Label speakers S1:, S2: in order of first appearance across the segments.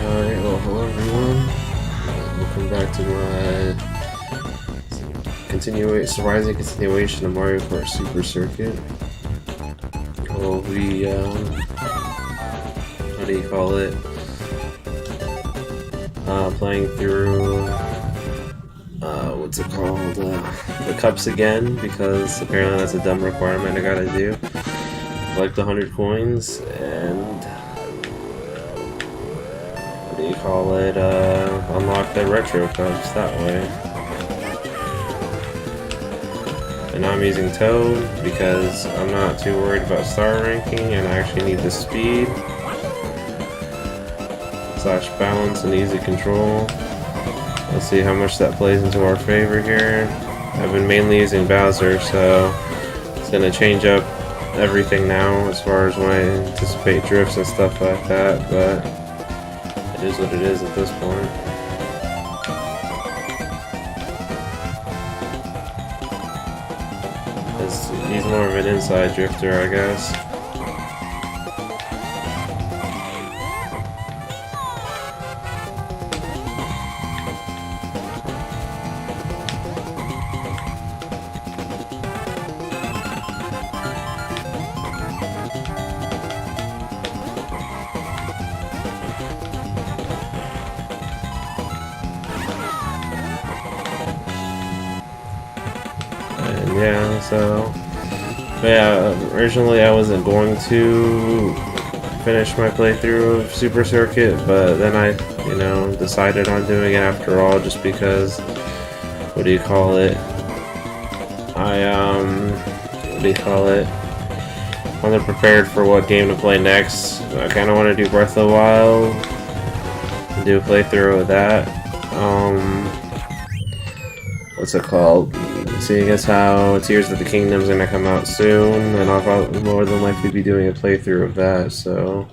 S1: Alright, well, hello everyone. Welcome back to my surprising continuation of Mario Kart Super Circuit. We'll be, what do you call it? Playing through, what's it called? The cups again, because apparently that's a dumb requirement I gotta do. Collect 100 coins, and what do you call it, unlock the retro cups that way. And I'm using Toad because I'm not too worried about star ranking and I actually need the speed / balance and easy control. Let's see how much that plays into our favor here. I've been mainly using Bowser, so it's gonna change up everything now as far as when I anticipate drifts and stuff like that, but it is what it is at this point. He's more of an inside drifter, I guess. And yeah, so... But yeah, originally I wasn't going to finish my playthrough of Super Circuit, but then I, decided on doing it after all, just because, I wasn't prepared for what game to play next. I kind of want to do Breath of the Wild, and do a playthrough of that. What's it called? Seeing as how Tears of the Kingdom is going to come out soon, and I'll probably more than likely be doing a playthrough of that, so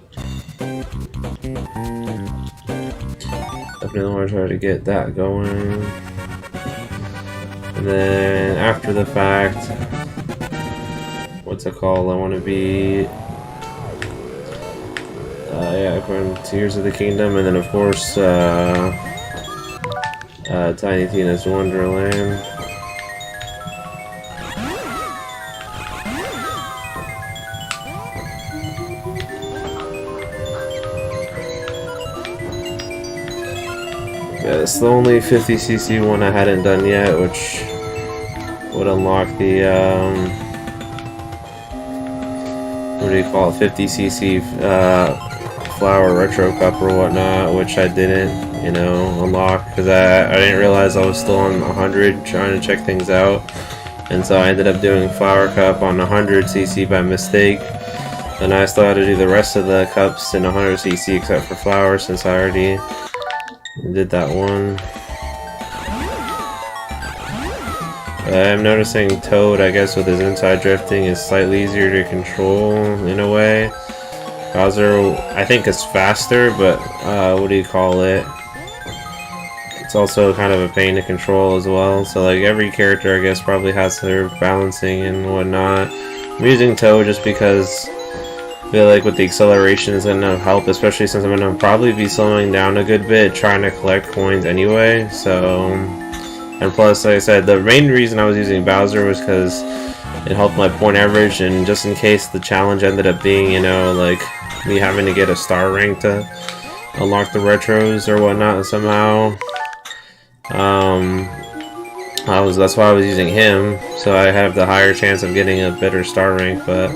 S1: definitely want to try to get that going. And then after the fact, what's it called? I want to be according to Tears of the Kingdom, and then of course Tiny Tina's Wonderland. Yeah, it's the only 50cc one I hadn't done yet, which would unlock the, 50cc flower retro cup or whatnot, which I didn't, unlock, because I didn't realize I was still on 100 trying to check things out, and so I ended up doing flower cup on 100cc by mistake, and I still had to do the rest of the cups in 100cc except for flower, since I already did that one. I'm noticing Toad, I guess, with his inside drifting is slightly easier to control in a way. Bowser, I think, is faster, but it's also kind of a pain to control as well. So like every character, I guess, probably has their balancing and whatnot. I'm using Toad just because I feel like with the acceleration is going to help, especially since I'm going to probably be slowing down a good bit trying to collect coins anyway, so... And plus, like I said, the main reason I was using Bowser was because it helped my point average, and just in case the challenge ended up being, like, me having to get a star rank to unlock the retros or whatnot somehow. That's why I was using him, so I have the higher chance of getting a better star rank, but...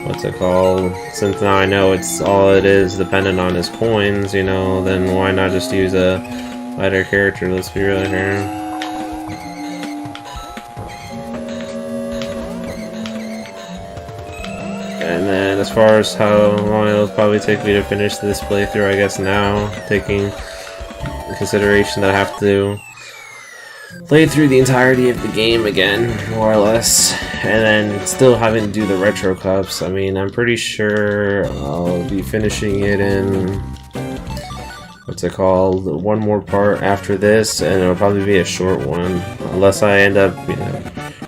S1: What's it called? Since now I know it's all it is dependent on his coins, then why not just use a lighter character? Let's be real here. And then as far as how long it'll probably take me to finish this playthrough, I guess now, taking into consideration that I have to play through the entirety of the game again, more or less, and then still having to do the retro cups. I mean, I'm pretty sure I'll be finishing it in, one more part after this, and it'll probably be a short one, unless I end up,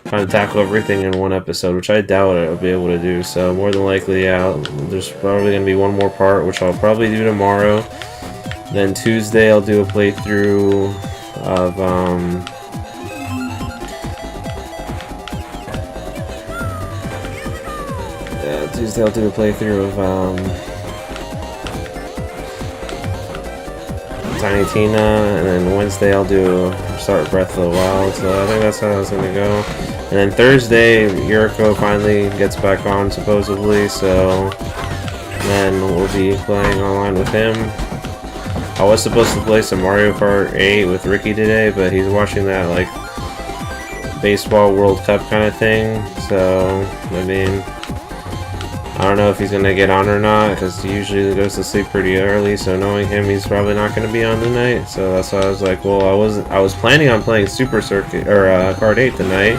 S1: trying to tackle everything in one episode, which I doubt I'll be able to do. So more than likely, yeah, there's probably going to be one more part, which I'll probably do tomorrow. Then Tuesday I'll do a playthrough of Tuesday I'll do a playthrough of Tiny Tina, and then Wednesday I'll start Breath of the Wild. So I think that's how it's gonna go. And then Thursday Yuriko finally gets back on supposedly, so then we'll be playing online with him. I was supposed to play some Mario Kart 8 with Ricky today, but he's watching that like baseball World Cup kind of thing, so I mean, I don't know if he's gonna get on or not, because he usually goes to sleep pretty early, so knowing him, he's probably not gonna be on tonight. So that's why I was like, well, I was planning on playing Super Circuit or Kart 8 tonight,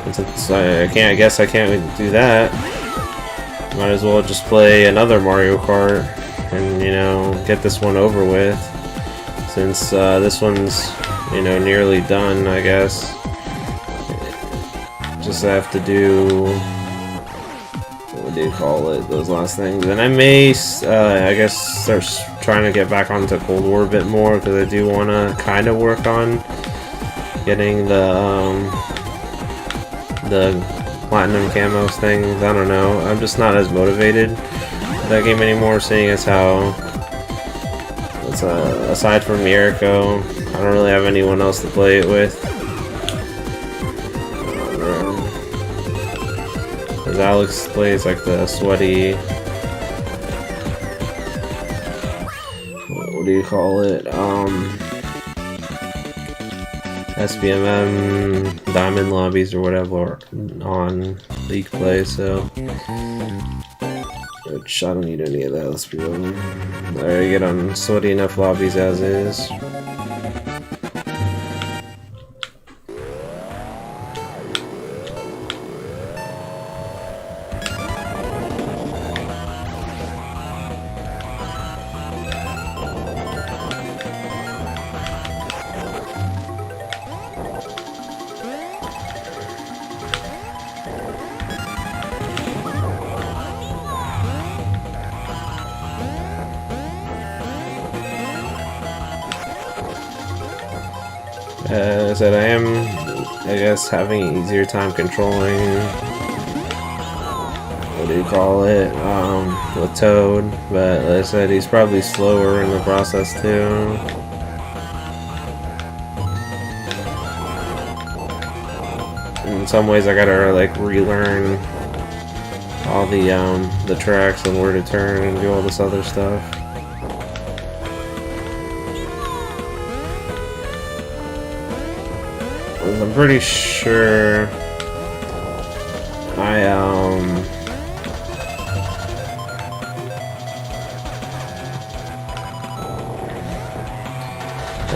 S1: and since I guess I can't do that, might as well just play another Mario Kart and, you know, get this one over with, since this one's, you know, nearly done, I guess. Just have to do, what do you call it, those last things. And I may, I guess, start trying to get back onto Cold War a bit more, because I do want to kind of work on getting the Platinum Camos things. I don't know, I'm just not as motivated with that game anymore, seeing as how it's, aside from Mirko, I don't really have anyone else to play it with. Because Alex plays like the sweaty, what do you call it, SBMM Diamond Lobbies or whatever on League Play, so which I don't need any of that, let's be real. I already get on sweaty enough lobbies as is. As I said, I am, I guess, having an easier time controlling, what do you call it, with Toad, but like I said, he's probably slower in the process too. In some ways I gotta like relearn all the tracks and where to turn and do all this other stuff. I'm pretty sure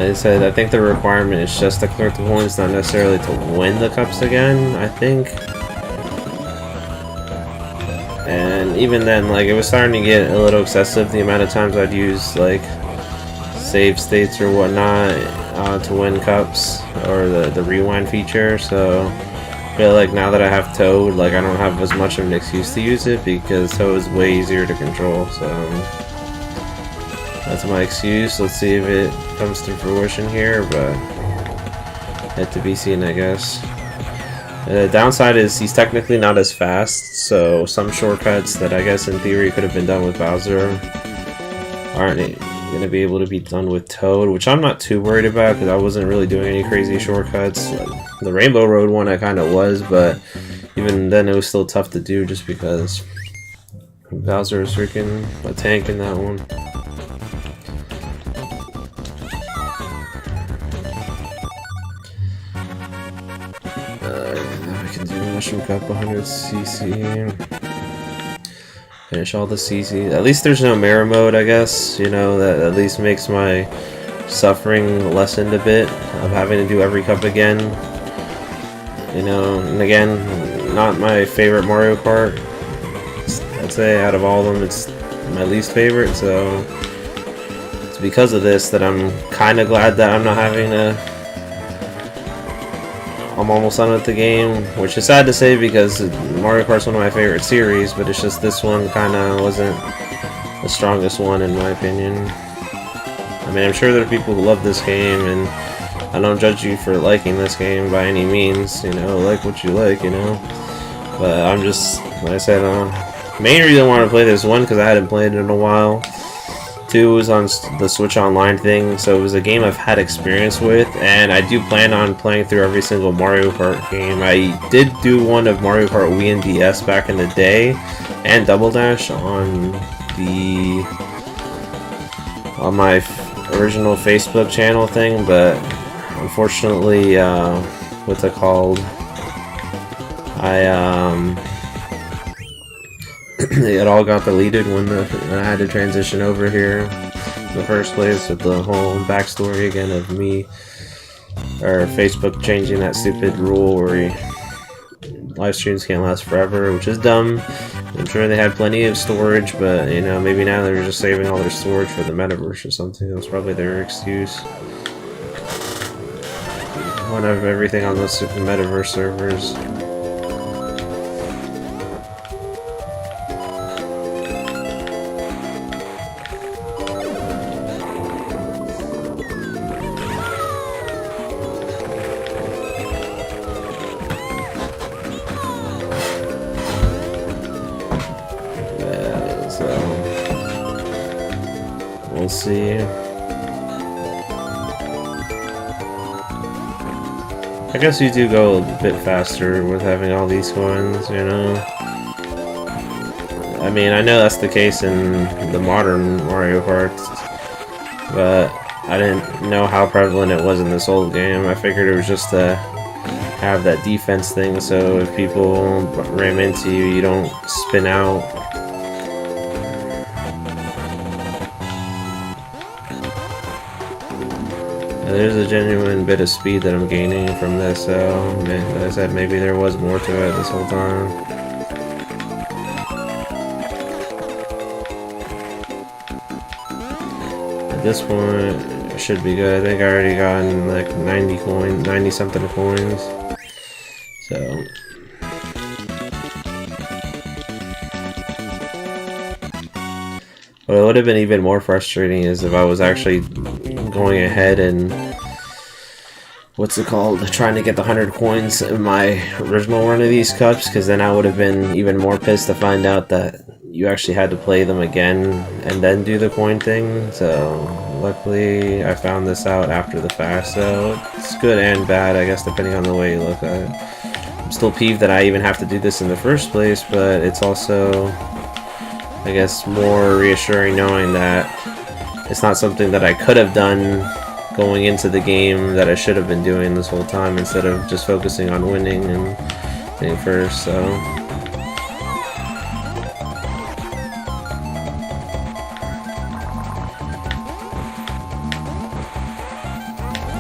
S1: I said, I think the requirement is just to collect the points, not necessarily to win the cups again, I think. And even then, like, it was starting to get a little excessive, the amount of times I'd use, like, save states or whatnot to win cups, or the rewind feature, so I feel like now that I have Toad, like, I don't have as much of an excuse to use it, because Toad is way easier to control, so that's my excuse. Let's see if it comes to fruition here, but yet to be seen, I guess. The downside is he's technically not as fast, so some shortcuts that I guess in theory could have been done with Bowser aren't going to be able to be done with Toad, which I'm not too worried about because I wasn't really doing any crazy shortcuts. The Rainbow Road one I kind of was, but even then it was still tough to do just because Bowser is freaking a tank in that one. I can do Mushroom Cup 100cc. Finish all the CC. At least there's no mirror mode, I guess. You know, that at least makes my suffering lessened a bit of having to do every cup again. You know, and again, not my favorite Mario Kart. I'd say out of all of them, it's my least favorite. So it's because of this that I'm kind of glad that I'm not having to. I'm almost done with the game, which is sad to say because Mario Kart's one of my favorite series, but it's just this one kind of wasn't the strongest one in my opinion. I mean, I'm sure there are people who love this game, and I don't judge you for liking this game by any means, you know, like what you like, you know. But I'm just, like I said, main reason I wanted to play this, one, because I hadn't played it in a while. Two, was on the Switch Online thing, so it was a game I've had experience with, and I do plan on playing through every single Mario Kart game. I did do one of Mario Kart Wii and DS back in the day, and Double Dash on my original Facebook channel thing, but unfortunately, what's it called? It all got deleted when I had to transition over here in the first place, with the whole backstory again of me, or Facebook changing that stupid rule where live streams can't last forever, which is dumb. I'm sure they had plenty of storage, but you know, maybe now they're just saving all their storage for the metaverse or something. That's probably their excuse. Want to have everything on those metaverse servers. We'll see. I guess you do go a bit faster with having all these coins, you know? I mean, I know that's the case in the modern Mario Karts, but I didn't know how prevalent it was in this old game. I figured it was just to have that defense thing, so if people ram into you, you don't spin out. There's a genuine bit of speed that I'm gaining from this, so like I said, maybe there was more to it this whole time. At this point, it should be good. I think I already gotten like 90 something coins. So what would have been even more frustrating is if I was actually going ahead and trying to get the 100 coins in my original run of these cups, because then I would have been even more pissed to find out that you actually had to play them again and then do the coin thing. So luckily I found this out after the fact, so it's good and bad, I guess, depending on the way you look at it. I'm still peeved that I even have to do this in the first place, but it's also, I guess, more reassuring knowing that it's not something that I could have done going into the game that I should have been doing this whole time, instead of just focusing on winning and getting first. So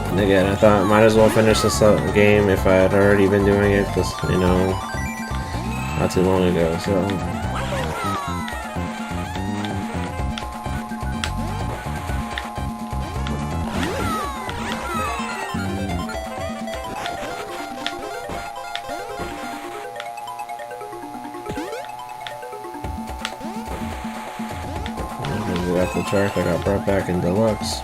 S1: and again, I thought I might as well finish this game if I had already been doing it, because, you know, not too long ago. So got the track that got brought back in Deluxe.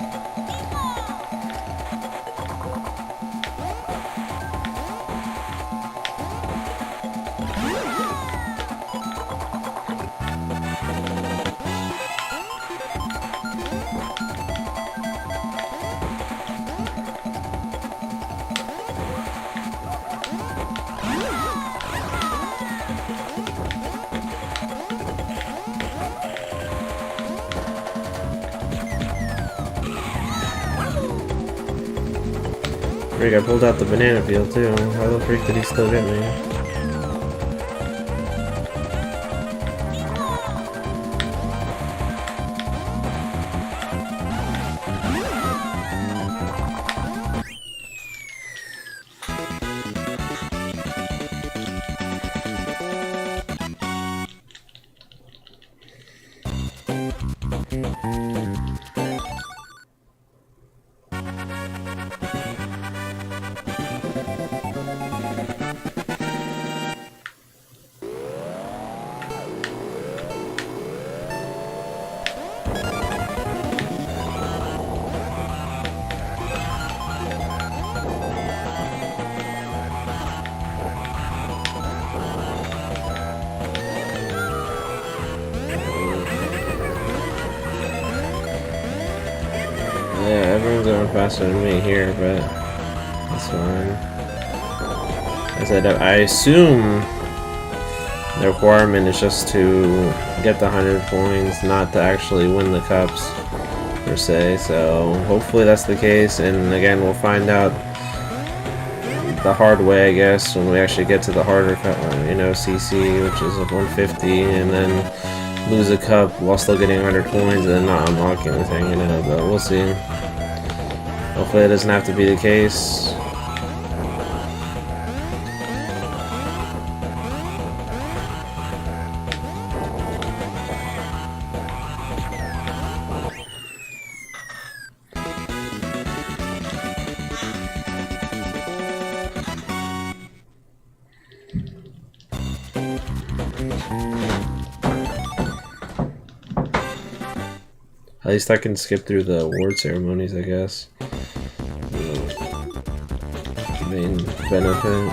S1: I pulled out the banana peel too. How the freak did he still get me? everyone's going faster than me here, but that's fine. I said, I assume the requirement is just to get the 100 points, not to actually win the cups, per se. So hopefully that's the case, and again, we'll find out the hard way, I guess, when we actually get to the harder, you know, CC, which is like 150, and then lose a cup while still getting 100 coins and then not unlocking anything, you know, but we'll see. Hopefully it doesn't have to be the case. At least I can skip through the award ceremonies, I guess. Main benefit.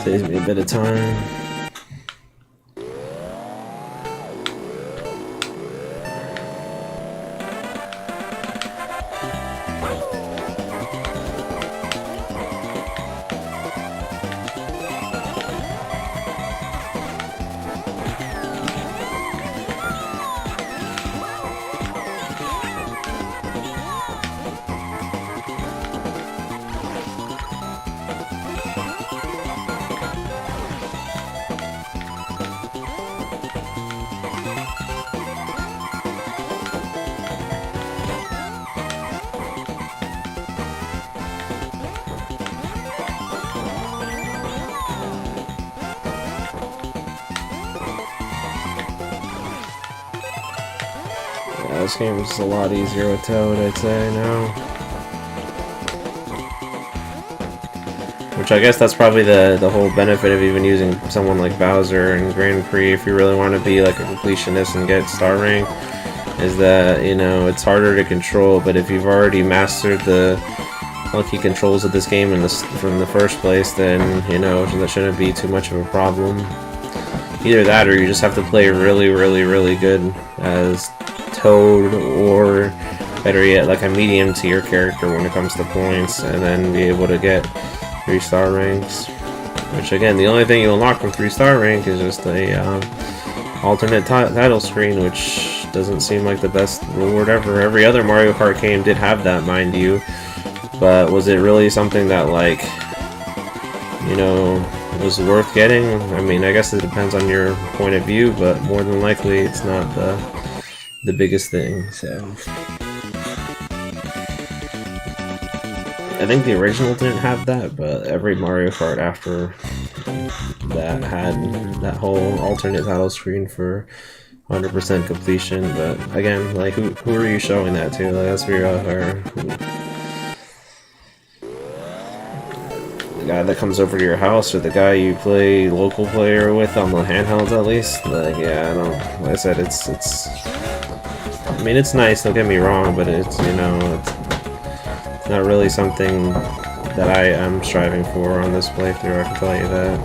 S1: Saves me a bit of time. This game is a lot easier with Toad, I'd say, now. Which I guess that's probably the whole benefit of even using someone like Bowser in Grand Prix if you really want to be like a completionist and get star rank, is that, you know, it's harder to control, but if you've already mastered the funky controls of this game from the first place, then, you know, that shouldn't be too much of a problem. Either that, or you just have to play really, really, really good as Toad, or better yet, like a medium tier character when it comes to points, and then be able to get 3-star ranks. Which again, the only thing you unlock from 3-star rank is just a alternate title screen, which doesn't seem like the best reward ever. Every other Mario Kart game did have that, mind you, but was it really something that, like, you know, was worth getting? I mean, I guess it depends on your point of view, but more than likely it's not the biggest thing. So I think the original didn't have that, but every Mario Kart after that had that whole alternate title screen for 100% completion. But again, like, who are you showing that to? Like, let's figure out the guy that comes over to your house, or the guy you play local player with on the handhelds, at least. Like, yeah, I don't, like I said, it's I mean, it's nice, don't get me wrong, but it's, you know, it's not really something that I am striving for on this playthrough, I can tell you that.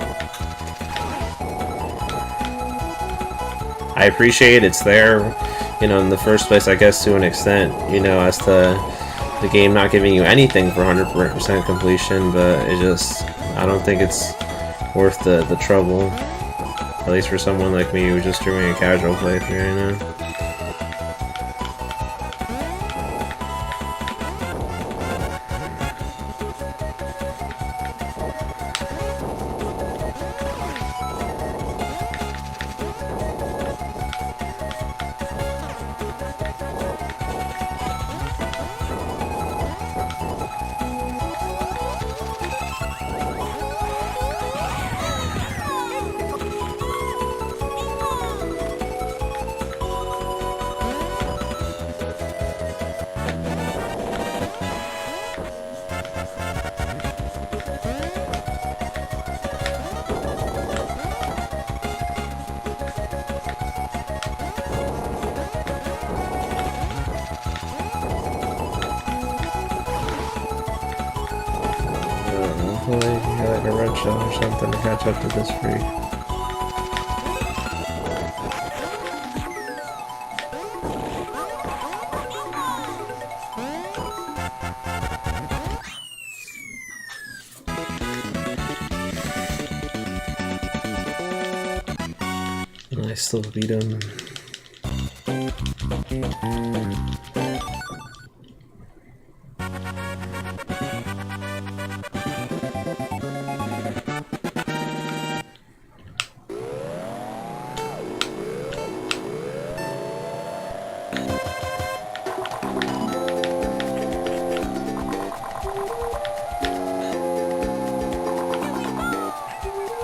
S1: I appreciate it's there, you know, in the first place, I guess, to an extent, you know, as to the game not giving you anything for 100% completion, but it just, I don't think it's worth the trouble, at least for someone like me who's just doing a casual playthrough, you know. Like a red shell or something to catch up to this freak. I still beat him.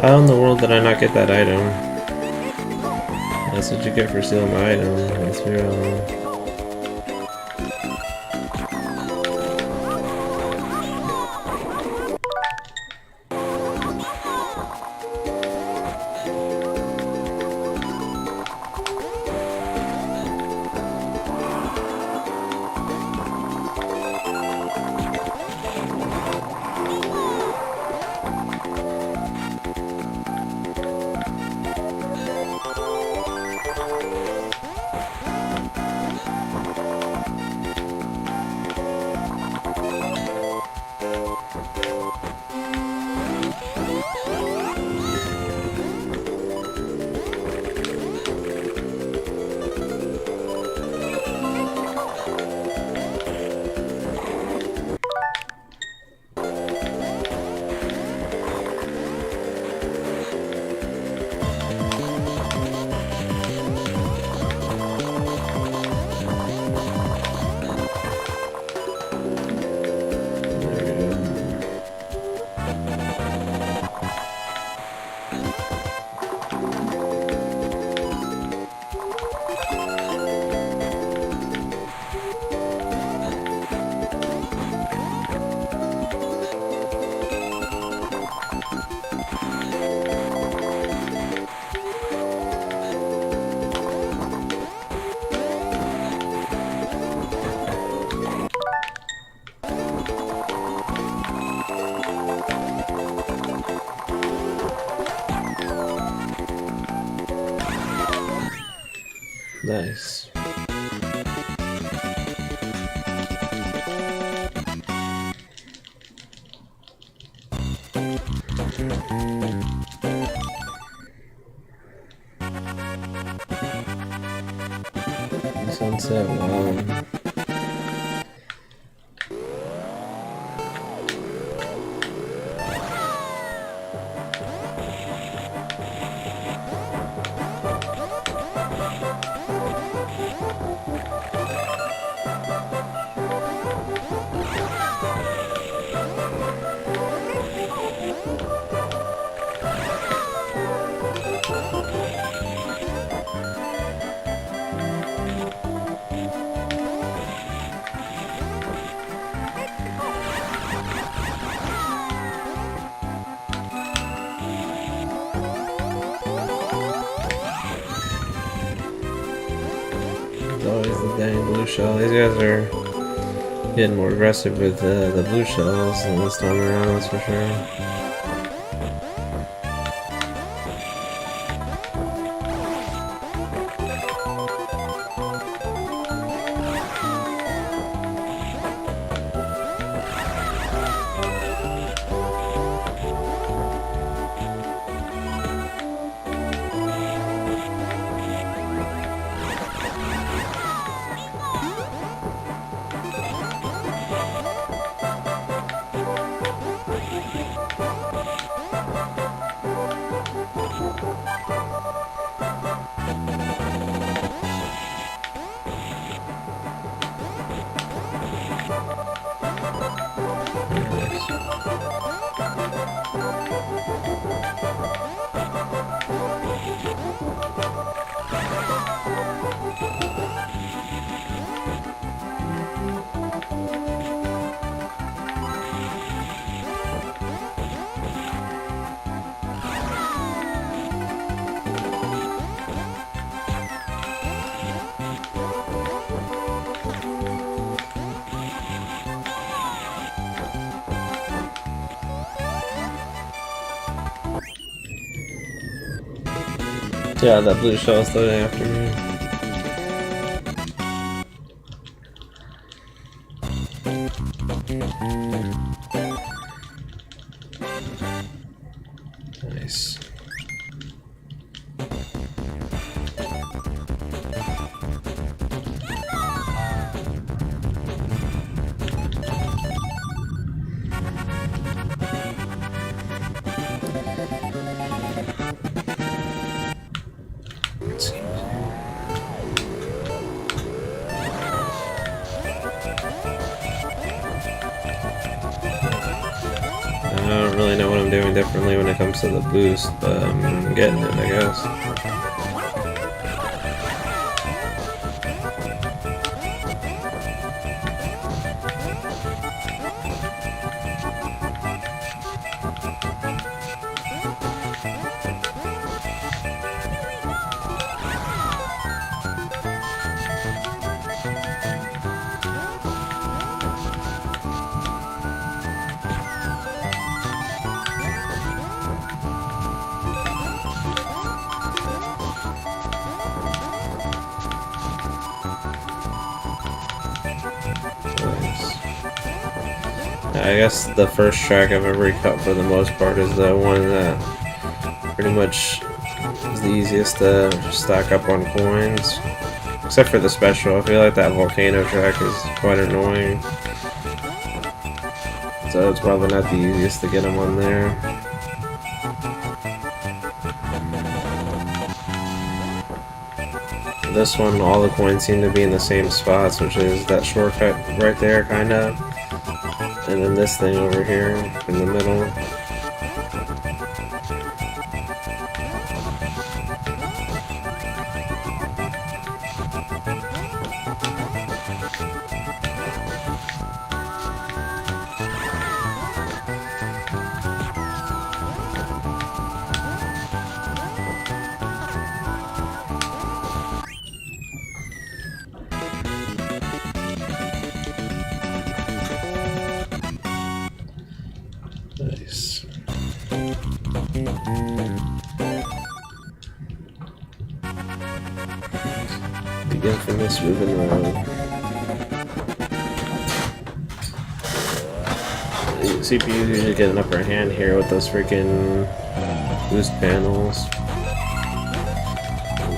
S1: How in the world did I not get that item? That's what you get for stealing my item. Let's be real. Nice. Sunset, wow. Always the dang blue shell. These guys are getting more aggressive with the blue shells than this time around, that's for sure. Yeah, that blue shell is still after me. Nice. doing differently when it comes to the boost, but I'm getting it, I guess. I guess the first track I've ever cut for the most part is the one that pretty much is the easiest to stack up on coins. Except for the special, I feel like that volcano track is quite annoying. So it's probably not the easiest to get them on there. This one, all the coins seem to be in the same spots, which is that shortcut right there, kind of. And then this thing over here in the middle. Nice. The infamous moving around. The CPU usually get an upper hand here with those freaking boost panels.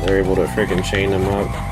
S1: They're able to freaking chain them up.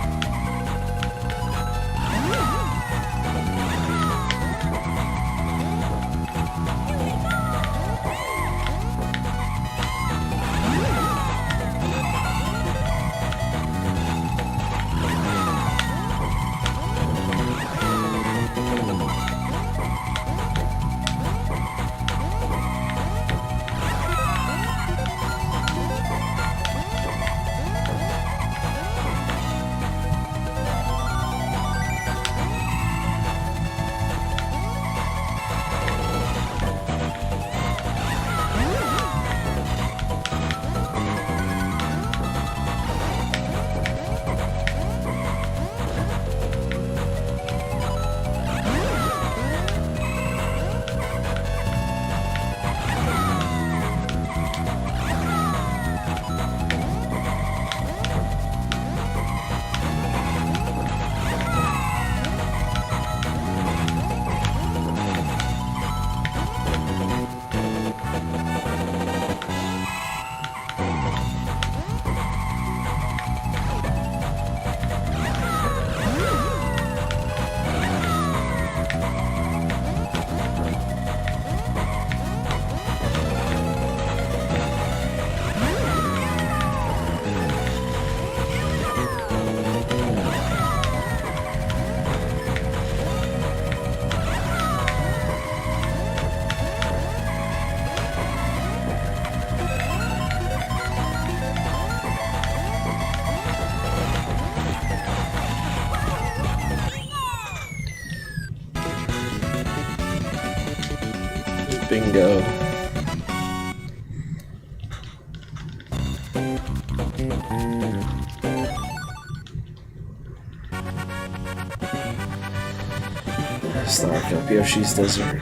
S1: Bingo. Star Cup Yoshi's Desert.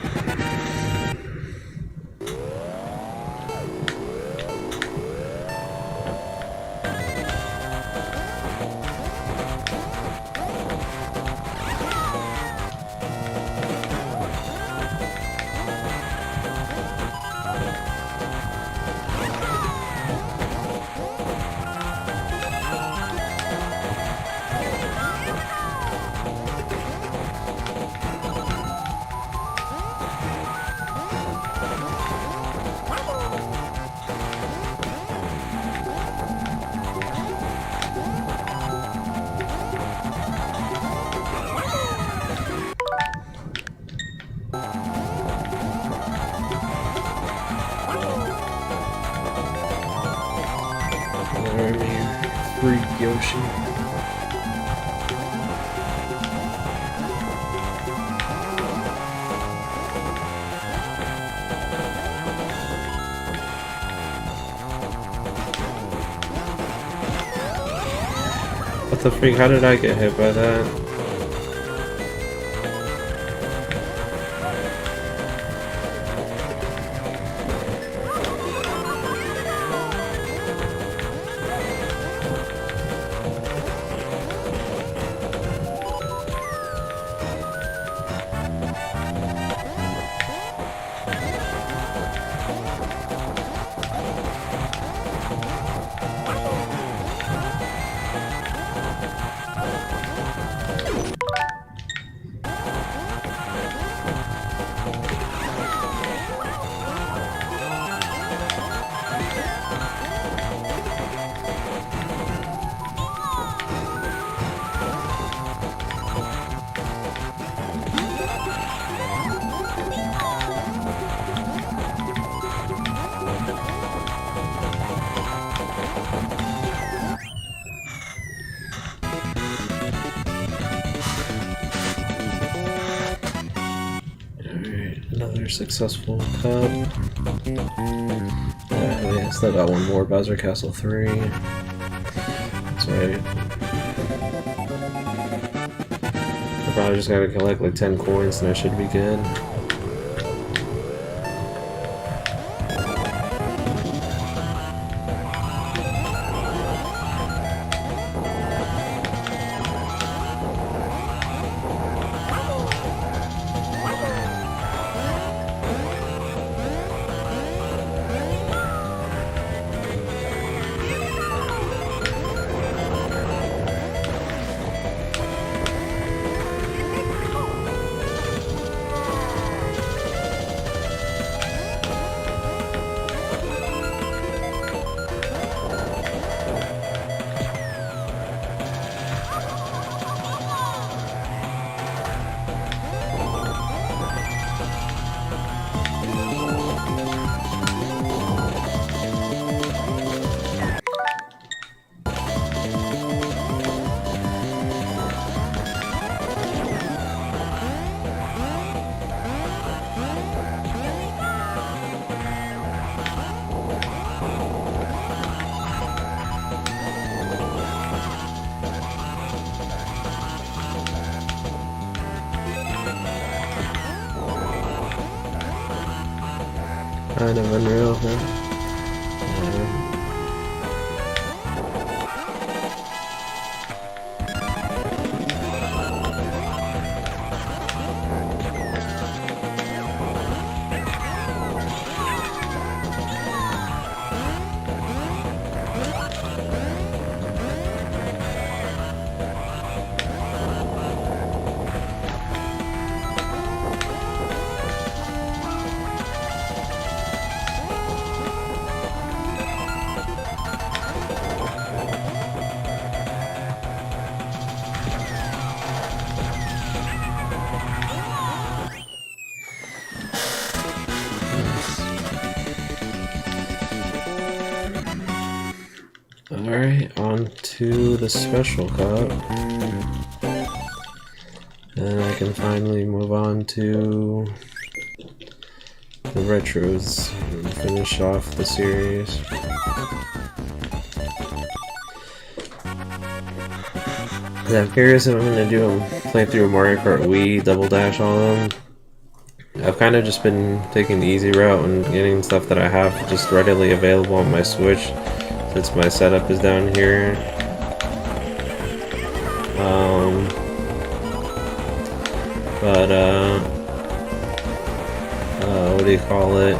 S1: Army Freak Yoshi. What the freak? How did I get hit by that? Another successful cup. Yeah, still got one more. Bowser Castle 3. That's right. I probably just gotta collect like 10 coins and I should be good. Kind of unreal, huh? Yeah. Alright, on to the special cup. And I can finally move on to the retros and finish off the series. I'm curious if I'm going to do a playthrough of Mario Kart Wii Double Dash on them. I've kind of just been taking the easy route and getting stuff that I have just readily available on my Switch, since my setup is down here. What do you call it?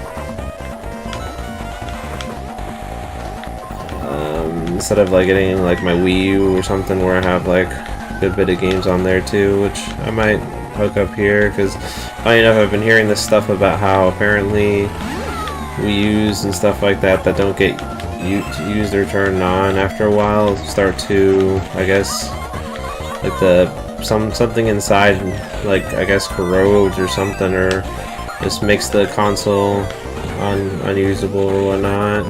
S1: Instead of like getting like my Wii U or something where I have like a good bit of games on there too, which I might hook up here, because funny enough I've been hearing this stuff about how apparently Wii U's and stuff like that don't get used or turned on after a while start to, I guess, like something inside, like I guess corrodes or something, or just makes the console unusable or whatnot.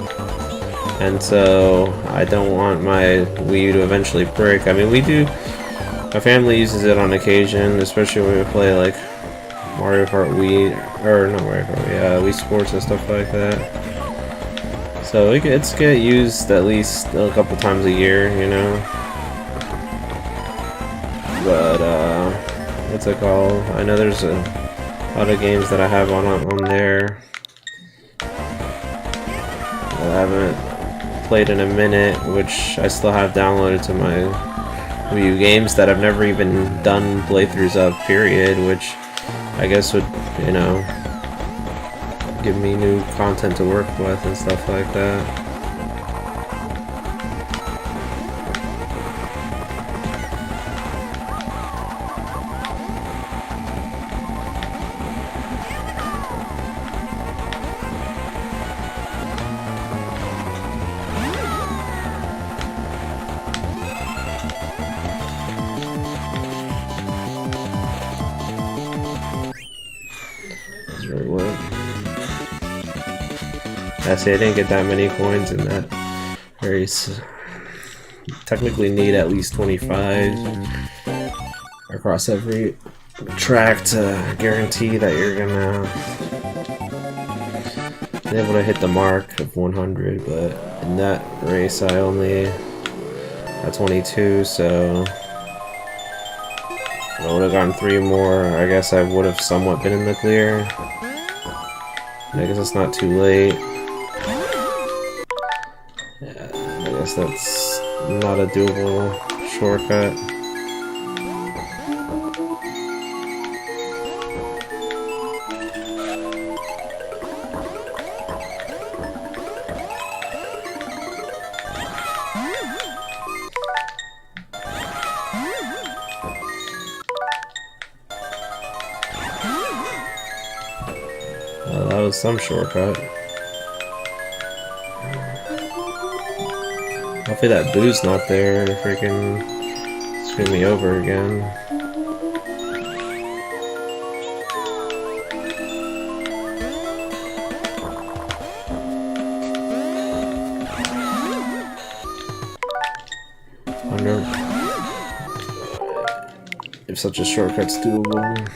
S1: and so I don't want my Wii U to eventually break. I mean, my family uses it on occasion, especially when we play like Mario Kart Wii, or not Mario Kart, yeah, Wii Sports and stuff like that. So it's get used at least a couple times a year, you know. But what's it called? I know there's a lot of games that I have on there that I haven't played in a minute, which I still have downloaded to my Wii U games that I've never even done playthroughs of, period, which I guess would, you know, give me new content to work with and stuff like that. I see, I didn't get that many coins in that race. Technically need at least 25 across every track to guarantee that you're gonna be able to hit the mark of 100, but in that race I only got 22, so if I would have gotten 3 more, I guess I would have somewhat been in the clear. I guess it's not too late. Yeah, I guess that's not a doable shortcut. Well, that was some shortcut. Hopefully that boo's not there to freaking screw me over again. I wonder if such a shortcut's doable.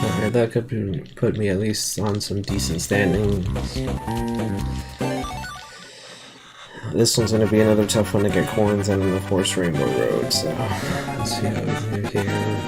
S1: Alright, that could put me at least on some decent standing. This one's gonna be another tough one to get coins, and of course Rainbow Road, so let's see how we do here.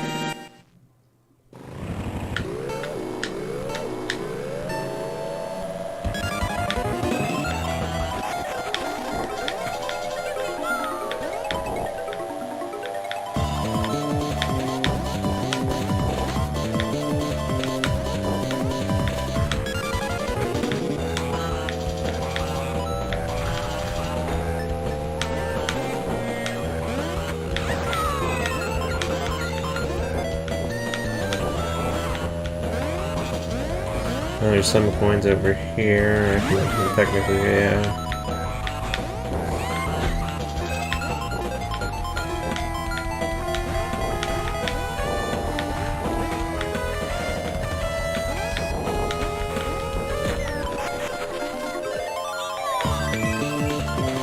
S1: There's some coins over here. I can technically, yeah.